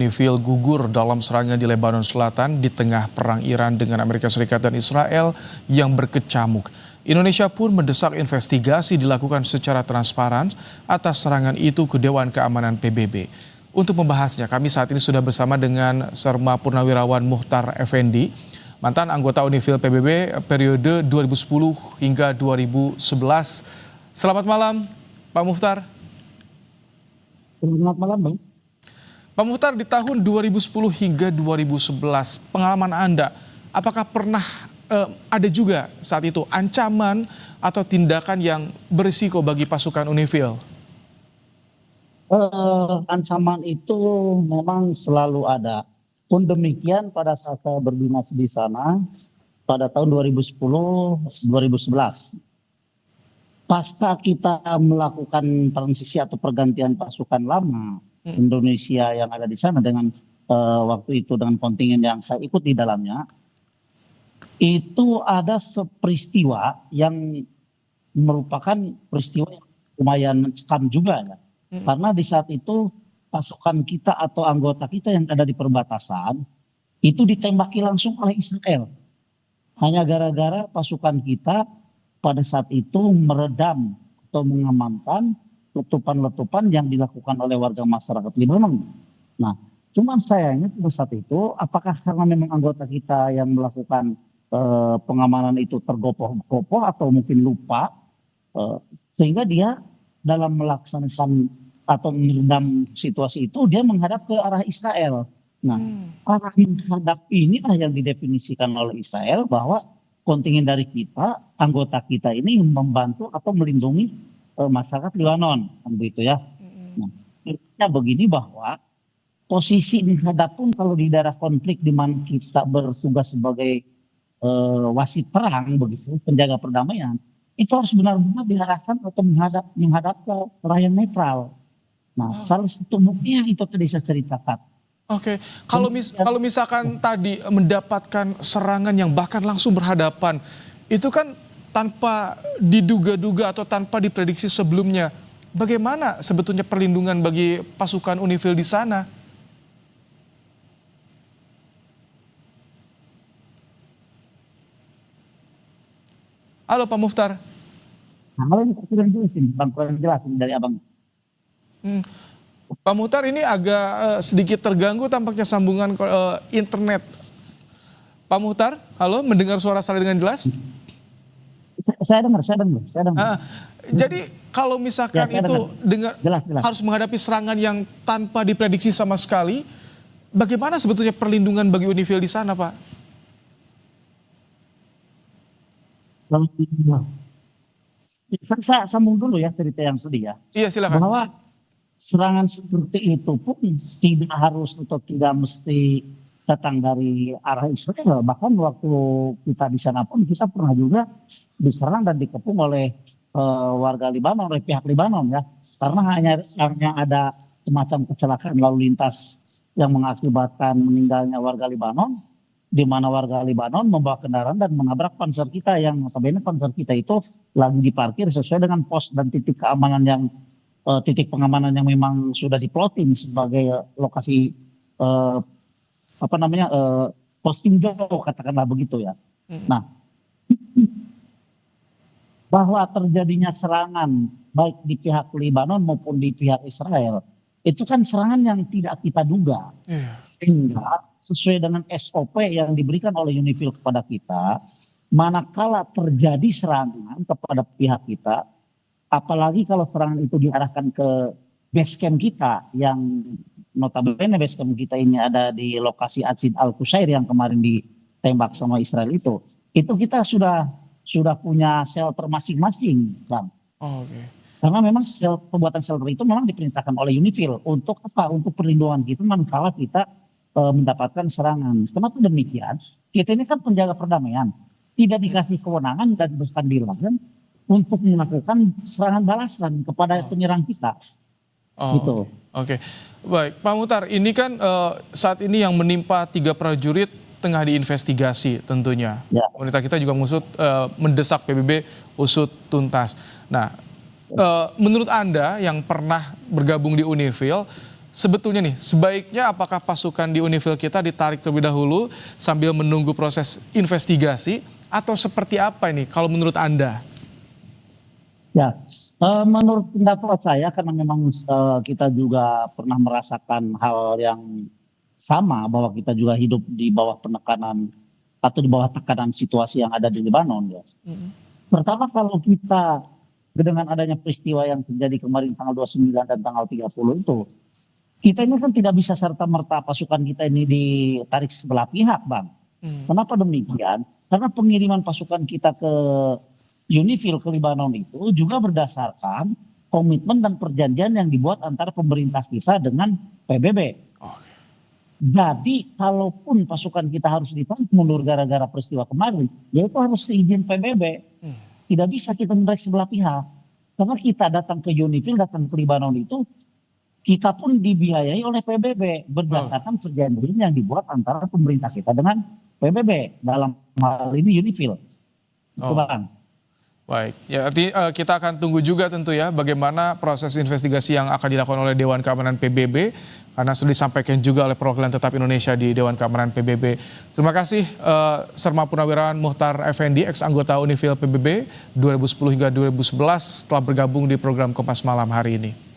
Unifil gugur dalam serangan di Lebanon Selatan di tengah perang Iran dengan Amerika Serikat dan Israel yang berkecamuk. Indonesia pun mendesak investigasi dilakukan secara transparan atas serangan itu ke Dewan Keamanan PBB. Untuk membahasnya, kami saat ini sudah bersama dengan Serma Purnawirawan Muhtar Effendi, mantan anggota Unifil PBB periode 2010 hingga 2011. Selamat malam, Pak Muhtar. Selamat malam, Bang. Pak Muhtar, di tahun 2010 hingga 2011, pengalaman Anda, apakah pernah ada juga saat itu ancaman atau tindakan yang berisiko bagi pasukan Unifil? Ancaman itu memang selalu ada. Pun demikian pada saat saya berdinas di sana pada tahun 2010-2011. Pasca kita melakukan transisi atau pergantian pasukan lama Indonesia yang ada di sana dengan waktu itu dengan kontingen yang saya ikut di dalamnya, itu ada peristiwa yang merupakan peristiwa yang lumayan mencekam juga ya. Karena di saat itu pasukan kita atau anggota kita yang ada di perbatasan itu ditembaki langsung oleh Israel. Hanya gara-gara pasukan kita pada saat itu meredam atau mengamankan letupan-letupan yang dilakukan oleh warga masyarakat Lebanon. Nah, cuman sayangnya pada saat itu, apakah karena memang anggota kita yang melakukan pengamanan itu tergopoh-gopoh atau mungkin lupa, sehingga dia dalam melaksanakan atau meredam situasi itu, dia menghadap ke arah Israel. Nah, arah menghadap inilah yang didefinisikan oleh Israel bahwa kontingen dari kita, anggota kita ini membantu atau melindungi masyarakat Lebanon, begitu ya. Nah, intinya begini bahwa posisi menghadap pun kalau di daerah konflik di mana kita bertugas sebagai wasit perang, begitu, penjaga perdamaian, itu harus benar-benar diarahkan atau menghadap ke arah yang netral. Nah, salah satu bukti yang itu tadi saya ceritakan. Oke, kalau misalkan tadi mendapatkan serangan yang bahkan langsung berhadapan, itu kan tanpa diduga-duga atau tanpa diprediksi sebelumnya. Bagaimana sebetulnya perlindungan bagi pasukan Unifil di sana? Halo Pak Muhtar. Nah, kurang jelasin, Bang, kurang jelasin dari Abang. Pak Muhtar, ini agak sedikit terganggu tampaknya sambungan internet. Pak Muhtar, halo, mendengar suara saya dengan jelas? Saya dengar. Jadi kalau misalkan Ya, itu jelas. harus menghadapi serangan yang tanpa diprediksi sama sekali, bagaimana sebetulnya perlindungan bagi Unifil di sana, Pak? Saya sambung dulu ya cerita yang sedih ya. Iya, silakan. Bahwa serangan seperti itu pun tidak harus atau tidak mesti datang dari arah Israel. Bahkan waktu kita di sana pun kita pernah juga diserang dan dikepung oleh warga Lebanon, oleh pihak Lebanon ya. Karena hanya ada semacam kecelakaan lalu lintas yang mengakibatkan meninggalnya warga Lebanon, di mana warga Lebanon membawa kendaraan dan menabrak panser kita yang notabene panser kita itu lagi diparkir sesuai dengan pos dan titik keamanan yang titik pengamanan yang memang sudah diploting sebagai lokasi posting jauh, katakanlah begitu ya. Nah, bahwa terjadinya serangan baik di pihak Lebanon maupun di pihak Israel, itu kan serangan yang tidak kita duga. Sehingga sesuai dengan SOP yang diberikan oleh Unifil kepada kita, manakala terjadi serangan kepada pihak kita, apalagi kalau serangan itu diarahkan ke base camp kita yang notabene base camp kita ini ada di lokasi Atsid Al-Qusair yang kemarin ditembak sama Israel itu kita sudah punya shelter masing-masing, Bang. Oke. Karena memang pembuatan shelter itu memang diperintahkan oleh Unifil untuk apa? Untuk perlindungan kita manakala kita mendapatkan serangan. Kenapa demikian? Kita ini kan penjaga perdamaian, tidak dikasih kewenangan dan berkandilan untuk melakukan serangan balasan kepada penyerang kita. Gitu. Oke. Baik, Pak Muhtar, ini kan saat ini yang menimpa 3 prajurit tengah diinvestigasi tentunya. Ya. Pemerintah kita juga mendesak PBB usut tuntas. Nah, menurut Anda yang pernah bergabung di Unifil, sebetulnya nih, sebaiknya apakah pasukan di Unifil kita ditarik terlebih dahulu sambil menunggu proses investigasi, atau seperti apa ini kalau menurut Anda? Ya, menurut pendapat saya karena memang kita juga pernah merasakan hal yang sama bahwa kita juga hidup di bawah penekanan atau di bawah tekanan situasi yang ada di Lebanon ya. Pertama kalau kita dengan adanya peristiwa yang terjadi kemarin tanggal 29 dan tanggal 30 itu, kita ini kan tidak bisa serta-merta pasukan kita ini ditarik sebelah pihak, Bang. Kenapa demikian? Karena pengiriman pasukan kita ke Unifil ke Lebanon itu juga berdasarkan komitmen dan perjanjian yang dibuat antara pemerintah kita dengan PBB. Oke. Jadi kalaupun pasukan kita harus ditarik mundur gara-gara peristiwa kemarin, yaitu harus seizin PBB. Tidak bisa kita menarik sebelah pihak. Karena kita datang ke Unifil, datang ke Lebanon itu, kita pun dibiayai oleh PBB berdasarkan perjanjian yang dibuat antara pemerintah kita dengan PBB. Dalam hal ini Unifil. Itu Bang. Baik, ya arti kita akan tunggu juga tentu ya bagaimana proses investigasi yang akan dilakukan oleh Dewan Keamanan PBB, karena sudah disampaikan juga oleh perwakilan tetap Indonesia di Dewan Keamanan PBB. Terima kasih Serma Purnawirawan Muhtar Effendi, ex anggota Unifil PBB 2010 hingga 2011 telah bergabung di program Kompas Malam hari ini.